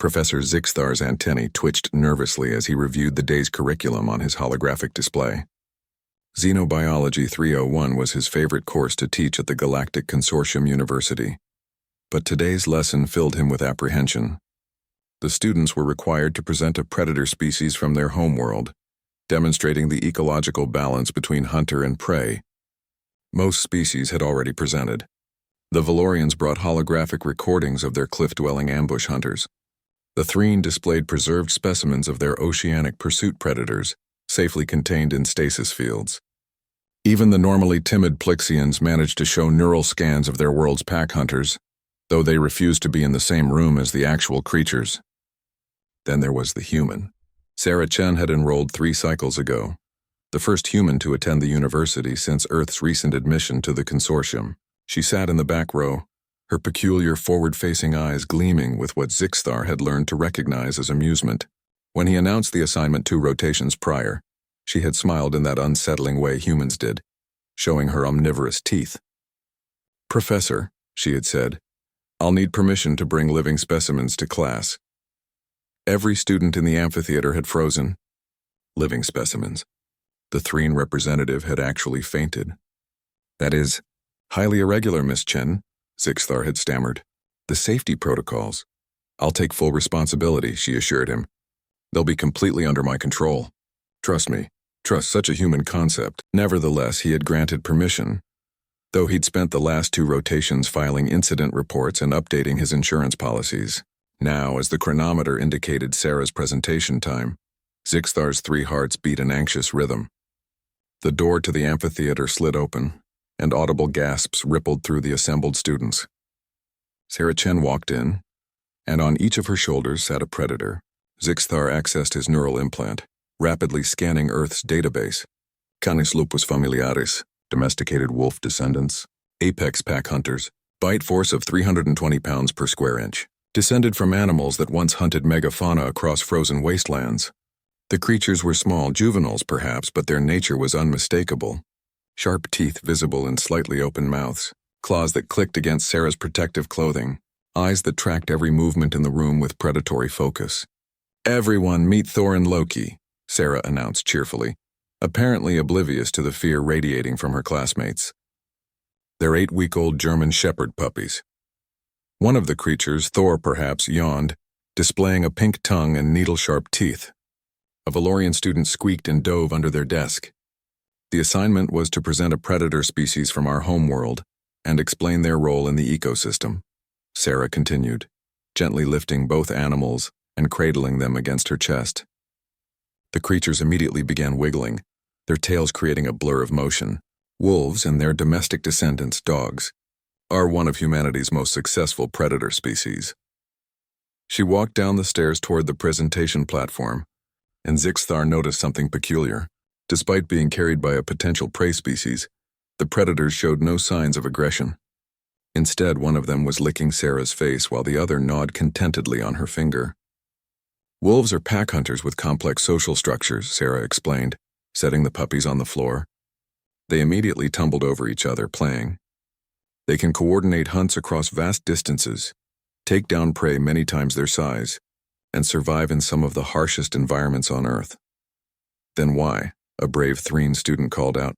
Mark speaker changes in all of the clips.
Speaker 1: Professor Zixthar's antennae twitched nervously as he reviewed the day's curriculum on his holographic display. Xenobiology 301 was his favorite course to teach at the Galactic Consortium University. But today's lesson filled him with apprehension. The students were required to present a predator species from their homeworld, demonstrating the ecological balance between hunter and prey. Most species had already presented. The Valorians brought holographic recordings of their cliff-dwelling ambush hunters. The Threen displayed preserved specimens of their oceanic pursuit predators, safely contained in stasis fields. Even the normally timid Plixians managed to show neural scans of their world's pack hunters, though they refused to be in the same room as the actual creatures. Then there was the human. Sarah Chen had enrolled 3 cycles ago, the first human to attend the university since Earth's recent admission to the consortium. She sat in the back row, her peculiar forward-facing eyes gleaming with what Zixthar had learned to recognize as amusement. When he announced the assignment 2 rotations prior, she had smiled in that unsettling way humans did, showing her omnivorous teeth. "Professor," she had said, "I'll need permission to bring living specimens to class." Every student in the amphitheater had frozen. Living specimens. The Threen representative had actually fainted. "That is, highly irregular, Miss Chen," Zixthar had stammered. "The safety protocols." "I'll take full responsibility," she assured him. "They'll be completely under my control. Trust me, trust such a human concept." Nevertheless, he had granted permission, though he'd spent the last 2 rotations filing incident reports and updating his insurance policies. Now, as the chronometer indicated Sarah's presentation time, Zixthar's 3 hearts beat an anxious rhythm. The door to the amphitheater slid open, and audible gasps rippled through the assembled students. Sarah Chen walked in, and on each of her shoulders sat a predator. Zixthar accessed his neural implant, rapidly scanning Earth's database. Canis lupus familiaris, domesticated wolf descendants, apex pack hunters, bite force of 320 pounds per square inch, descended from animals that once hunted megafauna across frozen wastelands. The creatures were small juveniles perhaps, but their nature was unmistakable. Sharp teeth visible in slightly open mouths, claws that clicked against Sarah's protective clothing, eyes that tracked every movement in the room with predatory focus. "Everyone meet Thor and Loki," Sarah announced cheerfully, apparently oblivious to the fear radiating from her classmates. They're 8-week-old German shepherd puppies. One of the creatures, Thor perhaps, yawned, displaying a pink tongue and needle-sharp teeth. A Valorian student squeaked and dove under their desk. The assignment was to present a predator species from our homeworld and explain their role in the ecosystem. Sarah continued, gently lifting both animals and cradling them against her chest. The creatures immediately began wiggling, their tails creating a blur of motion. Wolves and their domestic descendants, dogs, are one of humanity's most successful predator species. She walked down the stairs toward the presentation platform, and Zixthar noticed something peculiar. Despite being carried by a potential prey species, the predators showed no signs of aggression. Instead, one of them was licking Sarah's face while the other gnawed contentedly on her finger. "Wolves are pack hunters with complex social structures," Sarah explained, setting the puppies on the floor. They immediately tumbled over each other, playing. They can coordinate hunts across vast distances, take down prey many times their size, and survive in some of the harshest environments on Earth. "Then why?" a brave Threen student called out.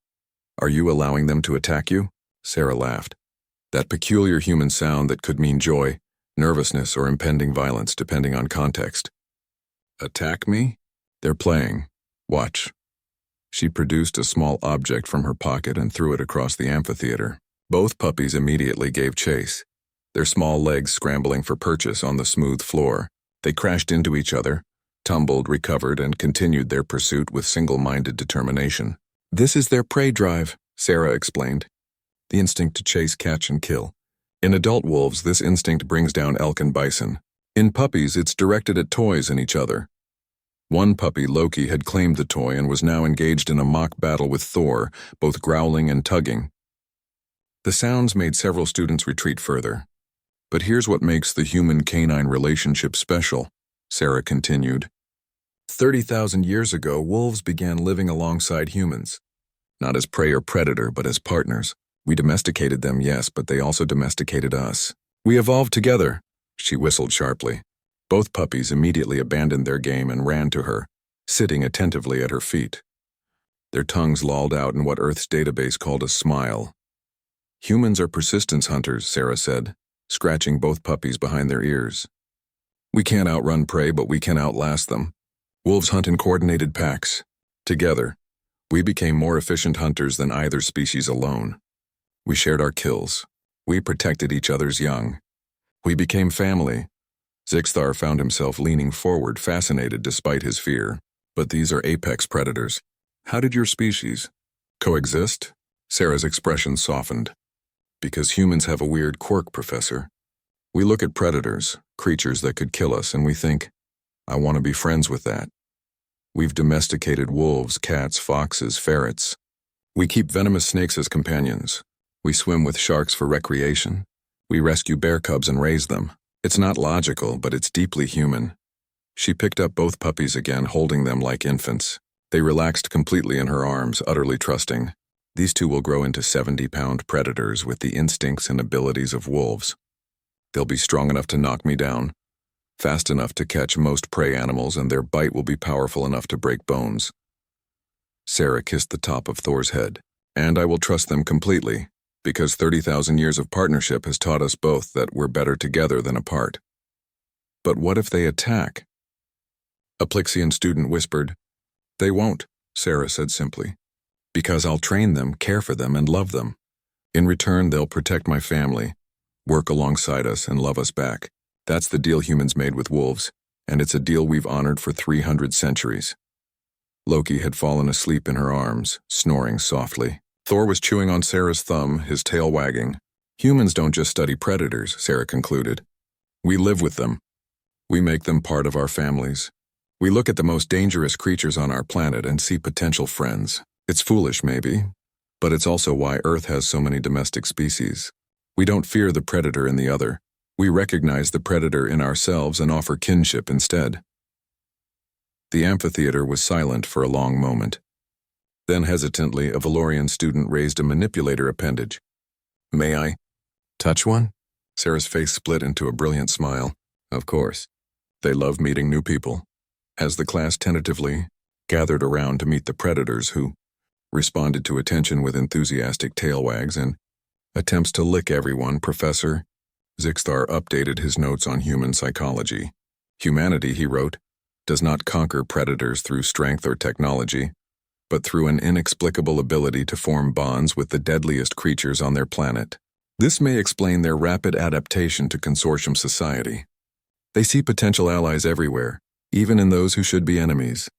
Speaker 1: "Are you allowing them to attack you?" Sarah laughed. That peculiar human sound that could mean joy, nervousness, or impending violence, depending on context. "Attack me? They're playing. Watch." She produced a small object from her pocket and threw it across the amphitheater. Both puppies immediately gave chase, their small legs scrambling for purchase on the smooth floor. They crashed into each other, tumbled, recovered, and continued their pursuit with single-minded determination. "This is their prey drive," Sarah explained. "The instinct to chase, catch, and kill. In adult wolves, this instinct brings down elk and bison. In puppies, it's directed at toys and each other." One puppy, Loki, had claimed the toy and was now engaged in a mock battle with Thor, both growling and tugging. The sounds made several students retreat further. "But here's what makes the human-canine relationship special," Sarah continued. 30,000 years ago, wolves began living alongside humans. Not as prey or predator, but as partners. We domesticated them, yes, but they also domesticated us. We evolved together, she whistled sharply. Both puppies immediately abandoned their game and ran to her, sitting attentively at her feet. Their tongues lolled out in what Earth's database called a smile. Humans are persistence hunters, Sarah said, scratching both puppies behind their ears. We can't outrun prey, but we can outlast them. Wolves hunt in coordinated packs. Together, we became more efficient hunters than either species alone. We shared our kills. We protected each other's young. We became family. Zixthar found himself leaning forward, fascinated despite his fear. But these are apex predators. How did your species coexist? Sarah's expression softened. Because humans have a weird quirk, Professor. We look at predators, creatures that could kill us, and we think, I want to be friends with that. We've domesticated wolves, cats, foxes, ferrets. We keep venomous snakes as companions. We swim with sharks for recreation. We rescue bear cubs and raise them. It's not logical, but it's deeply human. She picked up both puppies again, holding them like infants. They relaxed completely in her arms, utterly trusting. These two will grow into 70-pound predators with the instincts and abilities of wolves. They'll be strong enough to knock me down, fast enough to catch most prey animals, and their bite will be powerful enough to break bones. Sarah kissed the top of Thor's head. And I will trust them completely, because 30,000 years of partnership has taught us both that we're better together than apart. But what if they attack? A Plixian student whispered. They won't, Sarah said simply. Because I'll train them, care for them, and love them. In return, they'll protect my family, work alongside us, and love us back. That's the deal humans made with wolves, and it's a deal we've honored for 300 centuries. Loki had fallen asleep in her arms, snoring softly. Thor was chewing on Sarah's thumb, his tail wagging. Humans don't just study predators, Sarah concluded. We live with them. We make them part of our families. We look at the most dangerous creatures on our planet and see potential friends. It's foolish, maybe, but it's also why Earth has so many domestic species. We don't fear the predator in the other. We recognize the predator in ourselves and offer kinship instead. The amphitheater was silent for a long moment. Then hesitantly, a Valorian student raised a manipulator appendage. May I touch one? Sarah's face split into a brilliant smile. Of course. They love meeting new people. As the class tentatively gathered around to meet the predators who responded to attention with enthusiastic tail wags and attempts to lick everyone, Professor Zixthar updated his notes on human psychology. Humanity, he wrote, does not conquer predators through strength or technology, but through an inexplicable ability to form bonds with the deadliest creatures on their planet. This may explain their rapid adaptation to consortium society. They see potential allies everywhere, even in those who should be enemies.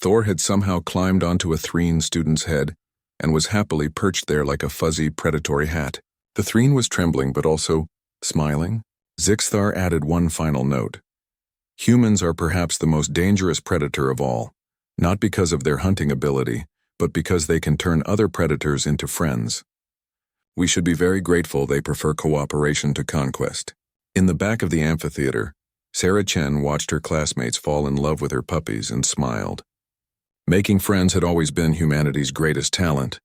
Speaker 1: Thor had somehow climbed onto a Threen student's head and was happily perched there like a fuzzy, predatory hat. The Threen was trembling but also smiling. Zixthar added one final note. Humans are perhaps the most dangerous predator of all, not because of their hunting ability, but because they can turn other predators into friends. We should be very grateful they prefer cooperation to conquest. In the back of the amphitheater, Sarah Chen watched her classmates fall in love with her puppies and smiled. Making friends had always been humanity's greatest talent,